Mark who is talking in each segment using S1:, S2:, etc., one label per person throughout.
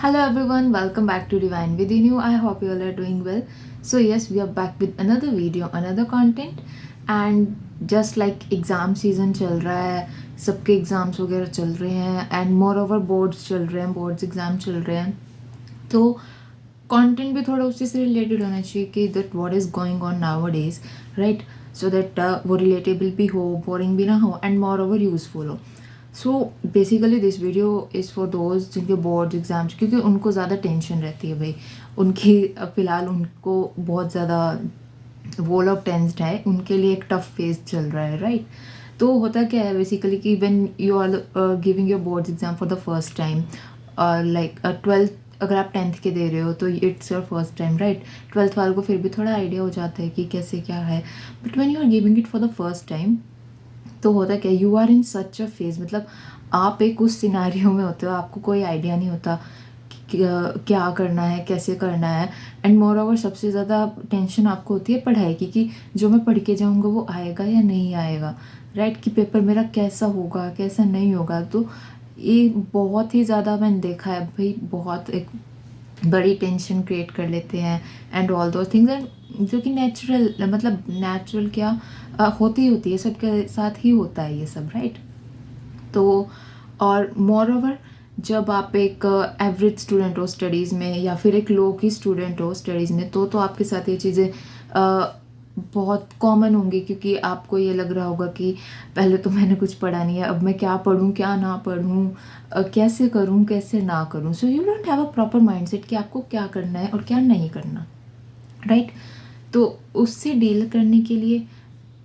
S1: Hello everyone, welcome back to Divine Within You. I hope you all are doing well. So yes, we are back with another video, another content, and just like exam season चल रहा है, सबके exams वगैरह चल रहे हैं and more over boards चल रहे हैं, बोर्ड्स एग्ज़ाम चल रहे हैं, तो कंटेंट भी थोड़ा उसी से रिलेटेड होना चाहिए कि that what is going on now days, right? So that वो रिलेटेबल भी हो, बोरिंग भी ना हो एंड मोर ओवर यूजफुल हो. So basically this video is for those जिनके बोर्ड एग्ज़ाम्स, क्योंकि उनको ज़्यादा टेंशन रहती है भाई, उनकी फ़िलहाल उनको बहुत ज़्यादा वो लोग टेंस्ड है, उनके लिए एक टफ फेज चल रहा है, राइट? तो होता क्या है बेसिकली कि when you are giving your boards exam for the first time, like twelfth, अगर आप टेंथ के दे रहे हो तो it's your first time, right? Twelfth वाले को फिर भी थोड़ा आइडिया हो जाता है कि कैसे क्या है, but when you are giving it for the first time तो होता क्या, you are in such a phase, मतलब आप एक उस सिनारियो में होते हो, आपको कोई आइडिया नहीं होता कि क्या करना है, कैसे करना है. एंड मोर ओवर सबसे ज़्यादा टेंशन आपको होती है पढ़ाई की, कि जो मैं पढ़ के जाऊँगा वो आएगा या नहीं आएगा, राइट? कि पेपर मेरा कैसा होगा, कैसा नहीं होगा. तो ये बहुत ही ज़्यादा मैंने देखा है भाई, बहुत एक बड़ी टेंशन क्रिएट कर लेते हैं एंड ऑल दो थिंग्स, एंड जो कि नेचुरल, मतलब नेचुरल क्या होती है, सबके साथ ही होता है ये सब, राइट? तो और मोर ओवर जब आप एक एवरेज स्टूडेंट हो स्टडीज़ में, या फिर एक लो की स्टूडेंट हो स्टडीज़ में, तो आपके साथ ये चीज़ें बहुत कॉमन होंगी, क्योंकि आपको ये लग रहा होगा कि पहले तो मैंने कुछ पढ़ा नहीं है, अब मैं क्या पढ़ूँ क्या ना पढ़ूँ, कैसे करूँ कैसे ना करूँ. So you don't have a proper mindset कि आपको क्या करना है और क्या नहीं करना, राइट? तो उससे डील करने के लिए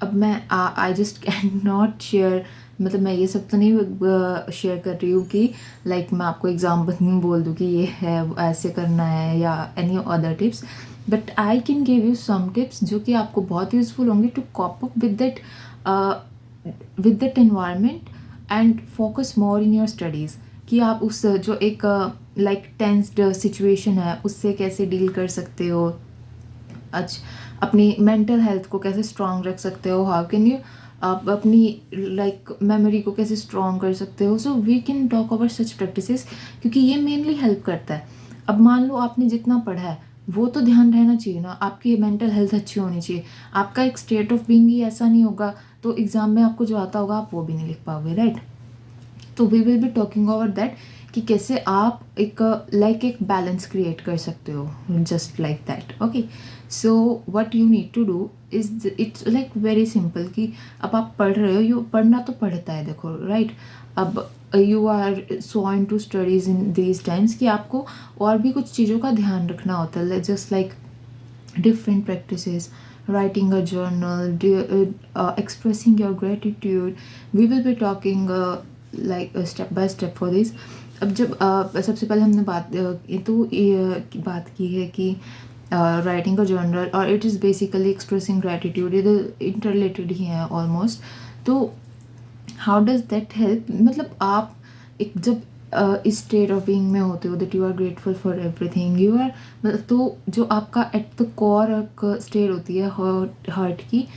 S1: अब मैं I just can not share, मतलब मैं ये सब तो नहीं शेयर कर रही हूँ कि लाइक मैं आपको एग्जाम्पल बोल दूँ कि ये है ऐसे करना है या any other tips, but I can give you some tips जो कि आपको बहुत यूजफुल होंगे to cope up with that environment and focus more in your studies. कि आप उस जो एक लाइक टेंस्ड सिचुएशन है उससे कैसे डील कर सकते हो, अच्छा अपनी मेंटल हेल्थ को कैसे स्ट्रांग रख सकते हो, हाउ कैन यू आप अपनी लाइक मेमोरी को कैसे स्ट्रांग कर सकते हो. So we can talk about such practices, क्योंकि ये मेनली हेल्प करता है. अब मान लो आपने जितना पढ़ा है वो तो ध्यान रहना चाहिए ना, आपकी मेंटल हेल्थ अच्छी होनी चाहिए, आपका एक स्टेट ऑफ बीइंग ही ऐसा नहीं होगा तो एग्ज़ाम में आपको जो आता होगा आप वो भी नहीं लिख पाओगे, राइट? तो we will be talking over that कि कैसे आप एक लाइक एक बैलेंस क्रिएट कर सकते हो, just like that. Okay, so what you need to do is it's like very simple कि अब आप पढ़ रहे हो, यू पढ़ना तो पढ़ता है, देखो, राइट? अब you are so into studies in these times कि आपको और भी कुछ चीज़ों का ध्यान रखना होता है, just like different practices, writing a journal, expressing your gratitude. We will be talking like step by step for this. अब जब सबसे पहले हमने बात की है कि राइटिंग अ जर्नल, और it is basically expressing gratitude, ये इंटर रिलेटेड ही है ऑलमोस्ट. तो हाउ डज दैट हेल्प, मतलब आप एक जब इस स्टेट ऑफ बीइंग में होते हो that you are grateful for everything, you are, मतलब तो जो आपका एट द कोर एक स्टेट होती है हार्ट की,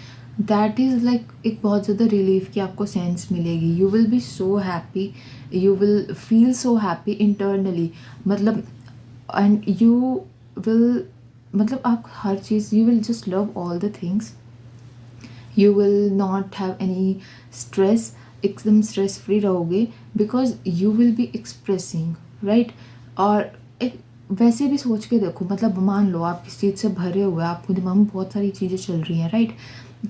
S1: दैट इज़ लाइक एक बहुत ज़्यादा रिलीफ की आपको सेंस मिलेगी. You will be so happy, you will feel so happy internally, मतलब एंड यू विल, मतलब आप हर चीज़, you will just love all the things, you will not have any stress, एकदम स्ट्रेस फ्री रहोगे, because you will be expressing, right? और एक वैसे भी सोच के देखो, मतलब मान लो आप किसी चीज़ से भरे हुए, आपको दिमाग में बहुत सारी चीज़ें चल रही हैं, राइट?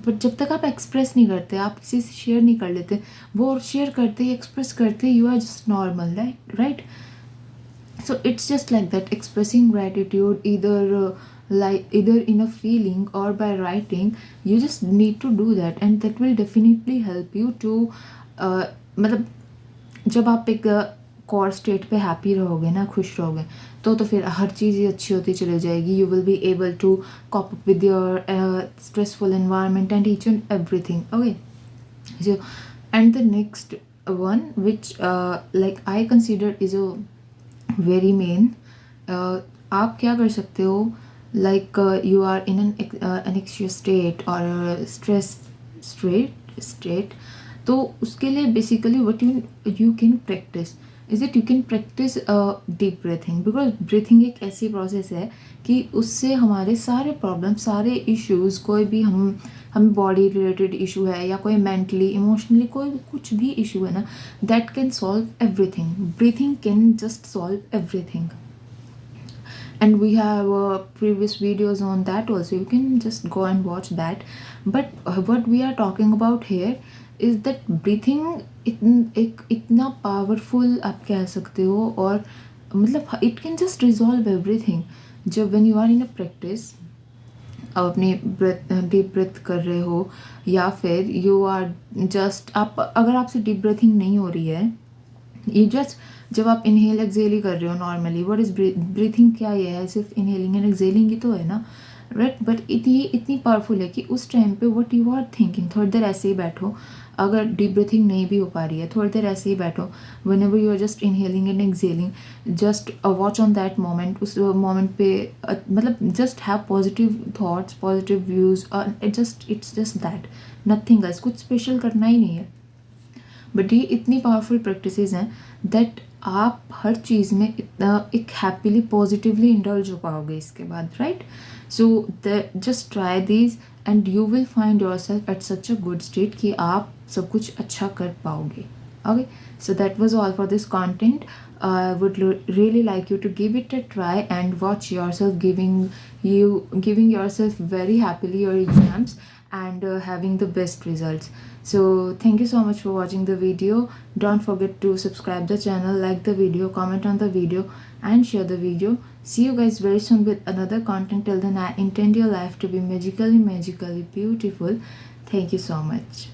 S1: बट जब तक आप एक्सप्रेस नहीं करते, आप किसी से शेयर नहीं कर लेते, वो शेयर करते एक्सप्रेस करते, you are just normal, right? So it's just like that, expressing gratitude either in a feeling or by writing. You just need to do that, and that will definitely help you to मतलब जब आप एक core state पे happy रहोगे ना, खुश रहोगे, तो फिर हर चीज़ ही अच्छी होती चली जाएगी. You will be able to cope up with your stressful environment and each and everything. Okay, so and the next one which like I consider is a very main, आप क्या कर सकते हो, like you are in an anxious state और stress state, तो उसके लिए basically what you can practice is it you can practice deep breathing, because breathing एक ऐसी प्रोसेस है कि उससे हमारे सारे प्रॉब्लम, सारे इश्यूज़, कोई भी हम बॉडी रिलेटेड इशू है या कोई मेंटली इमोशनली कोई कुछ भी इशू है ना, that can solve everything. Breathing can just solve everything. And we have previous videos on that also, you can just go and watch that. But what we are talking about here is that breathing एक इतना powerful आप कह सकते हो, और मतलब it can just resolve everything. जब when you are in a practice, आप अपनी ब्रेथ डीप ब्रेथ कर रहे हो, या फिर यू आर जस्ट, आप अगर आपसे डीप ब्रेथिंग नहीं हो रही है, ये जस्ट जब आप इनहेल एक्सेल ही कर रहे हो नॉर्मली, व्हाट इज ब्रीथिंग, क्या ये है, सिर्फ इनहेलिंग एंड एक्सेलिंग ही तो है ना, राइट. बट ये इतनी पावरफुल है कि उस टाइम पे व्हाट यू आर थिंकिंग, थोड़ी देर ऐसे ही बैठो. अगर डीप ब्रीथिंग नहीं भी हो पा रही है, थोड़ी देर ऐसे ही बैठो. Whenever you are just inhaling and exhaling, just watch on that moment. उस मोमेंट पे मतलब just have positive thoughts, positive views, और it's just that, nothing else. कुछ स्पेशल करना ही नहीं है. बट ये इतनी पावरफुल प्रैक्टिसेस हैं दैट आप हर चीज़ में इतना एक हैप्पीली पॉजिटिवली इंडल्ज हो पाओगे इसके बाद, right. So the just try these and you will find your self at such a good state कि आप सब कुछ अच्छा कर पाओगे. Okay, so that was all for this content. I would really like you to give it a try and watch yourself giving yourself very happily your exams and having the best results. So thank you so much for watching the video. Don't forget to subscribe the channel, like the video, comment on the video and share the video. See you guys very soon with another content. Till then, I intend your life to be magically beautiful. Thank you so much.